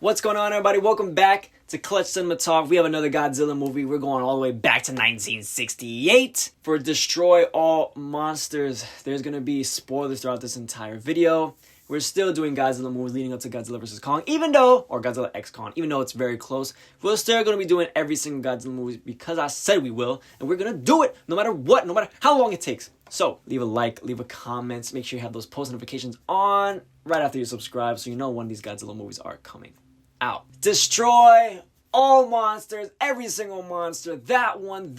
What's going on, everybody? Welcome back to Clutch Cinema Talk. We have another Godzilla movie. We're going all the way back to 1968 for Destroy All Monsters. There's going to be spoilers throughout this entire video. We're still doing Godzilla movies leading up to Godzilla vs. Kong, or Godzilla X Kong, even though it's very close. We're still going to be doing every single Godzilla movie because I said we will, and we're going to do it no matter what, no matter how long it takes. So, leave a like, leave a comment, make sure you have those post notifications on right after you subscribe so you know when these Godzilla movies are coming out. Destroy all monsters, every single monster, that one,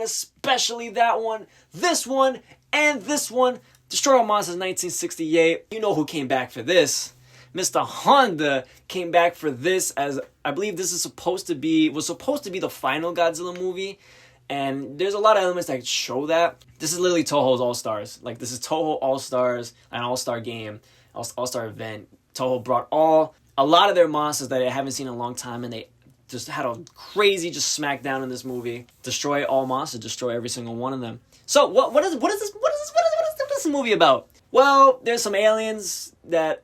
especially that one, this one, and this one. Destroy All Monsters 1968. You know who came back for this. Mr. Honda came back for this, as I believe this is supposed to be the final Godzilla movie. And there's a lot of elements that show that. This is literally Toho's All-Stars. Like, this is Toho All-Stars, an all-star game, all-star event. Toho brought a lot of their monsters that I haven't seen in a long time, and they just had a crazy smackdown in this movie. Destroy all monsters, destroy every single one of them. So what is this movie about? Well, there's some aliens that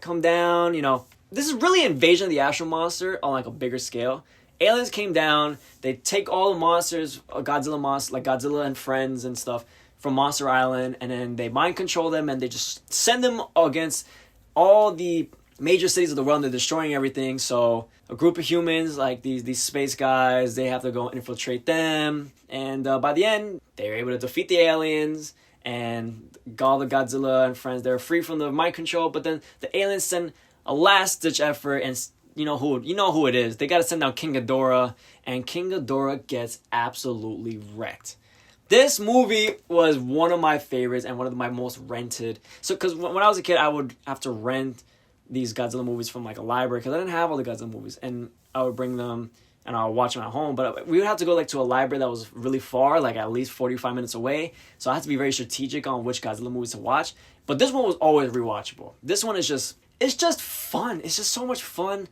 come down, you know. This is really Invasion of the Astral Monster on like a bigger scale. Aliens came down, they take all the monsters, Godzilla monsters, like Godzilla and friends and stuff from Monster Island, and then they mind control them and they just send them against all the major cities of the world. And they're destroying everything. So a group of humans, like these space guys, they have to go infiltrate them. And by the end, they're able to defeat the aliens. And all the Godzilla and friends, they're free from the mind control. But then the aliens send a last-ditch effort. And you know who it is. They got to send down King Ghidorah. And King Ghidorah gets absolutely wrecked. This movie was one of my favorites and one of my most rented. So, because when I was a kid, I would have to rent these Godzilla movies from like a library because I didn't have all the Godzilla movies, and I would bring them and I would watch them at home. But we would have to go like to a library that was really far, like at least 45 minutes away. So I had to be very strategic on which Godzilla movies to watch. But this one was always rewatchable. This one is just fun. It's just so much fun.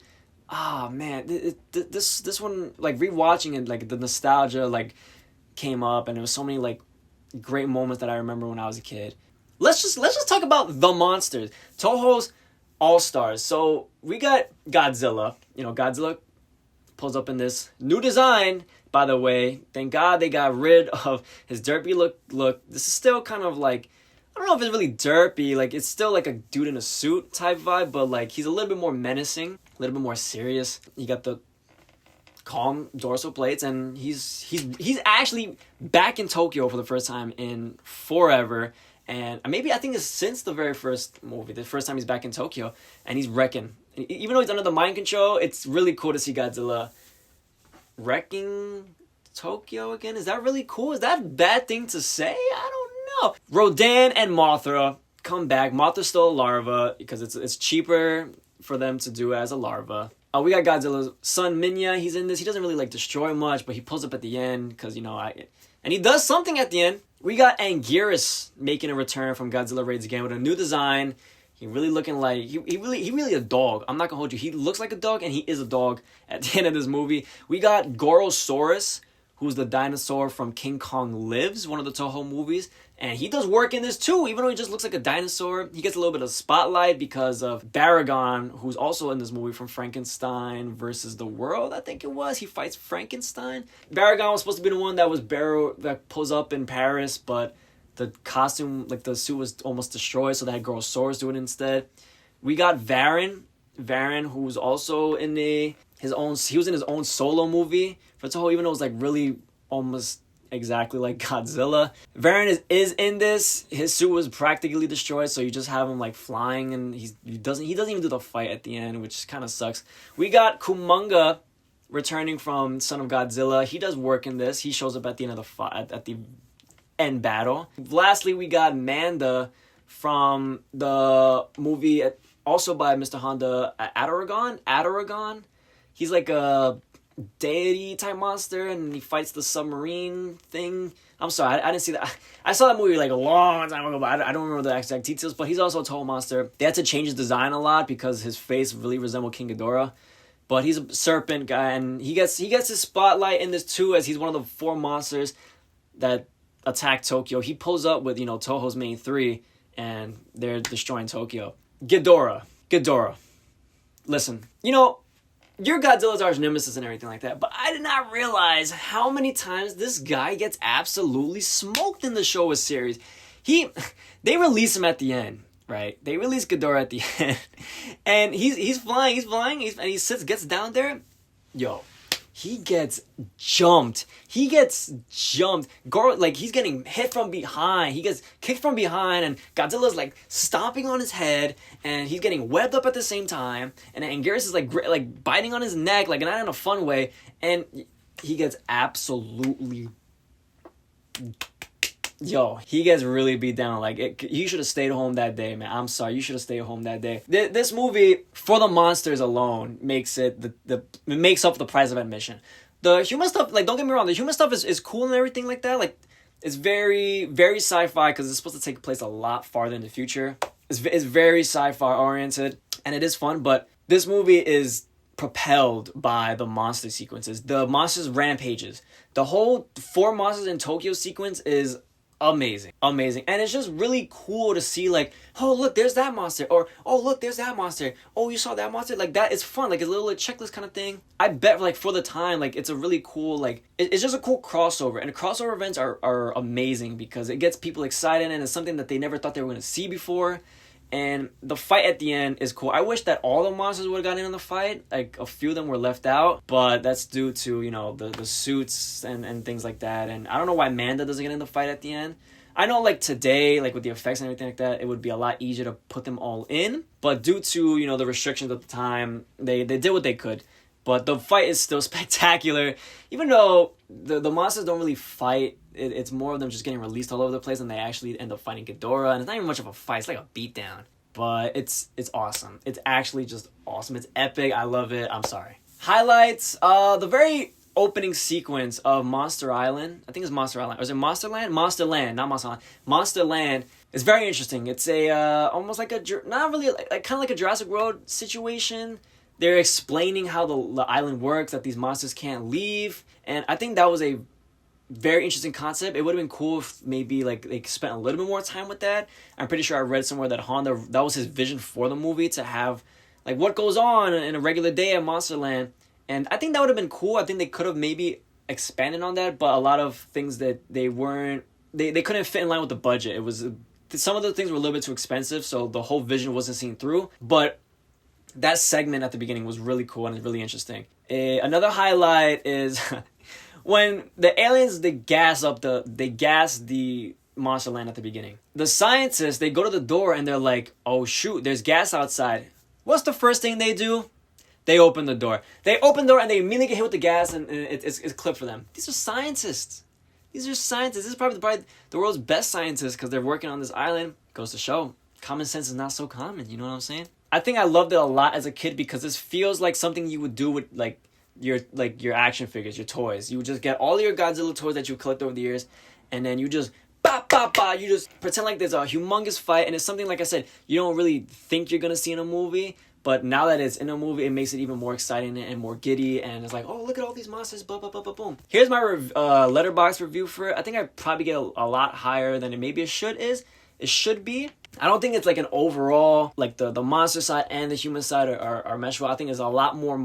Ah, man, this one, like rewatching it, like the nostalgia like came up, and there was so many like great moments that I remember when I was a kid. Let's just talk about the monsters. Toho's All-Stars. So we got Godzilla. You know, Godzilla pulls up in this new design, by the way. Thank God they got rid of his derpy look. This is still kind of like, I don't know if it's really derpy. Like, it's still like a dude in a suit type vibe, but like he's a little bit more menacing, a little bit more serious. He got the calm dorsal plates, and he's actually back in Tokyo for the first time in forever. And maybe I think it's since the very first movie, the first time he's back in Tokyo, and he's wrecking. Even though he's under the mind control, it's really cool to see Godzilla wrecking Tokyo again. Is that really cool? Is that a bad thing to say? I don't know. Rodan and Mothra come back. Mothra's still a larva because it's cheaper for them to do as a larva. We got Godzilla's son Minya. He's in this. He doesn't really like destroy much, but he pulls up at the end because and he does something at the end. We got Anguirus making a return from Godzilla Raids again with a new design. He really looking like he really a dog. I'm not gonna hold you. He looks like a dog, and he is a dog at the end of this movie. We got Gorosaurus, who's the dinosaur from King Kong Lives, one of the Toho movies. And he does work in this too, even though he just looks like a dinosaur. He gets a little bit of spotlight because of Baragon, who's also in this movie from Frankenstein versus the World, I think it was. He fights Frankenstein. Baragon was supposed to be the one that pulls up in Paris, but the costume, like the suit, was almost destroyed, so they had Gorosaurus do it instead. We got Varan, who's also in he was in his own solo movie for Toho, even though it was like really almost exactly like Godzilla. Varan is in this. His suit was practically destroyed, so you just have him like flying, and he doesn't even do the fight at the end, which kind of sucks. We got Kumonga returning from Son of Godzilla. He does work in this. He shows up at the end of the fight, at the end battle. Lastly, we got Manda from the movie, also by Mr. Honda, Ataragon. He's like a deity type monster, and he fights the submarine thing. I'm sorry, I didn't see that. I saw that movie like a long time ago, but I don't remember the exact details. But he's also a Toho monster. They had to change his design a lot because his face really resembled King Ghidorah. But he's a serpent guy, and he gets his spotlight in this too, as he's one of the 4 monsters that attack Tokyo. He pulls up with Toho's main 3, and they're destroying Tokyo. Ghidorah. listen, you know, your Godzilla's arch nemesis and everything like that, but I did not realize how many times this guy gets absolutely smoked in the Showa series. They release him at the end, right? They release Ghidorah at the end, and he's flying, and he gets down there. Yo, he gets jumped. Goro, like, he's getting hit from behind. He gets kicked from behind, and Godzilla's like stomping on his head, and he's getting webbed up at the same time. And Anguirus is like biting on his neck, like, not in a fun way. And he gets absolutely, he gets really beat down. Like, you should have stayed home that day, man. I'm sorry, you should have stayed home that day. This movie, for the monsters alone, makes it it makes up the price of admission. The human stuff, like, don't get me wrong, the human stuff is cool and everything like that. Like, it's very, very sci-fi because it's supposed to take place a lot farther in the future. It's very sci-fi oriented, and it is fun. But this movie is propelled by the monster sequences, the monsters rampages. The whole 4 monsters in Tokyo sequence is amazing, and it's just really cool to see, like, oh, look, there's that monster, or oh, look, there's that monster, oh, you saw that monster, like, that is fun, like, a little checklist kind of thing. I bet, like, for the time, like, it's a really cool, like, it's just a cool crossover, and the crossover events are amazing because it gets people excited, and it's something that they never thought they were going to see before. And the fight at the end is cool. I wish that all the monsters would have gotten in the fight. Like, a few of them were left out, but that's due to, you know, the suits and things like that. And I don't know why Manda doesn't get in the fight at the end. I know, like, today, like, with the effects and everything like that, it would be a lot easier to put them all in. But due to, you know, the restrictions at the time, they did what they could. But the fight is still spectacular. Even though the monsters don't really fight, it's more of them just getting released all over the place, and they actually end up fighting Ghidorah. And it's not even much of a fight. It's like a beatdown. But it's awesome. It's actually just awesome. It's epic. I love it. I'm sorry. Highlights. The very opening sequence of Monster Island. I think it's Monster Island. Or is it Monster Land? Monster Land, not Monster Island. Monster Land is very interesting. It's a almost like not really, like kind of like a Jurassic World situation. They're explaining how the island works, that these monsters can't leave. And I think that was a very interesting concept. It would have been cool if maybe, like, they spent a little bit more time with that. I'm pretty sure I read somewhere that Honda, that was his vision for the movie, to have, like, what goes on in a regular day at Monsterland. And I think that would have been cool. I think they could have maybe expanded on that, but a lot of things that they couldn't fit in line with the budget. It was, some of the things were a little bit too expensive, so the whole vision wasn't seen through. But that segment at the beginning was really cool and really interesting. Another highlight is when the aliens, they gas the monster land at the beginning. The scientists, they go to the door and they're like, oh shoot, there's gas outside. What's the first thing they do? They open the door. They open the door and they immediately get hit with the gas, and it's clipped for them. These are scientists. This is probably the world's best scientists because they're working on this island. Goes to show, common sense is not so common. You know what I'm saying? I think I loved it a lot as a kid because this feels like something you would do with, like, your action figures, your toys. You would just get all your Godzilla toys that you collect over the years, and then you just you just pretend like there's a humongous fight, and it's something, like I said, you don't really think you're gonna see in a movie, but now that it's in a movie, it makes it even more exciting and more giddy, and it's like, oh, look at all these monsters, boom. Here's my Letterboxd review for it. I think I'd probably get a lot higher than it should be. I don't think it's like an overall, like the monster side and the human side are meshed well. I think there's a lot more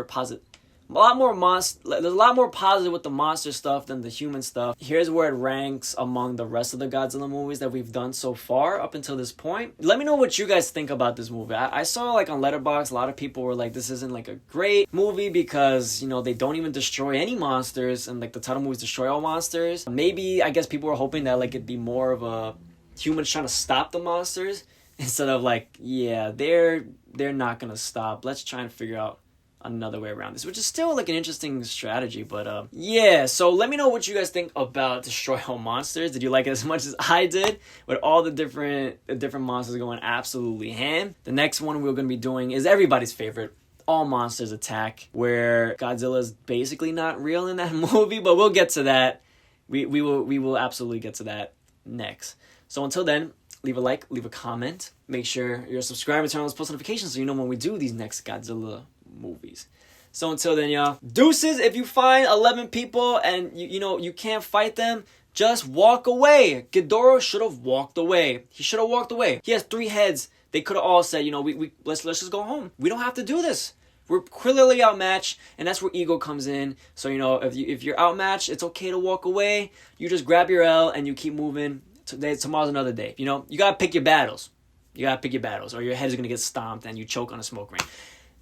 positive. There's a lot more positive with the monster stuff than the human stuff. Here's where it ranks among the rest of the Godzilla movies that we've done so far up until this point. Let me know what you guys think about this movie. I saw, like, on Letterboxd, a lot of people were like, this isn't like a great movie because, you know, they don't even destroy any monsters, and like the title movies destroy all monsters. Maybe, I guess people were hoping that, like, it'd be more of a humans trying to stop the monsters instead of, like, yeah, they're not gonna stop. Let's try and figure out another way around this, which is still, like, an interesting strategy. But yeah, so let me know what you guys think about Destroy All Monsters. Did you like it as much as I did, with all the different monsters going absolutely ham? The next one we're going to be doing is everybody's favorite, All Monsters Attack, where Godzilla's basically not real in that movie, but we'll get to that. We will absolutely get to that next. So until then, leave a like, leave a comment, make sure you're subscribed, turn on those post notifications so you know when we do these next Godzilla movies. So until then, y'all, deuces. If you find 11 people and you can't fight them, just walk away. Ghidorah should have walked away. He should have walked away. He has 3 heads. They could have all said, you know, let's just go home. We don't have to do this. We're clearly outmatched, and that's where ego comes in. So, you know, if you're outmatched, it's okay to walk away. You just grab your L and you keep moving. Tomorrow's another day. You know, you got to pick your battles. You got to pick your battles, or your head is going to get stomped and you choke on a smoke ring.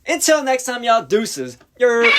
Until next time, y'all, deuces. You're...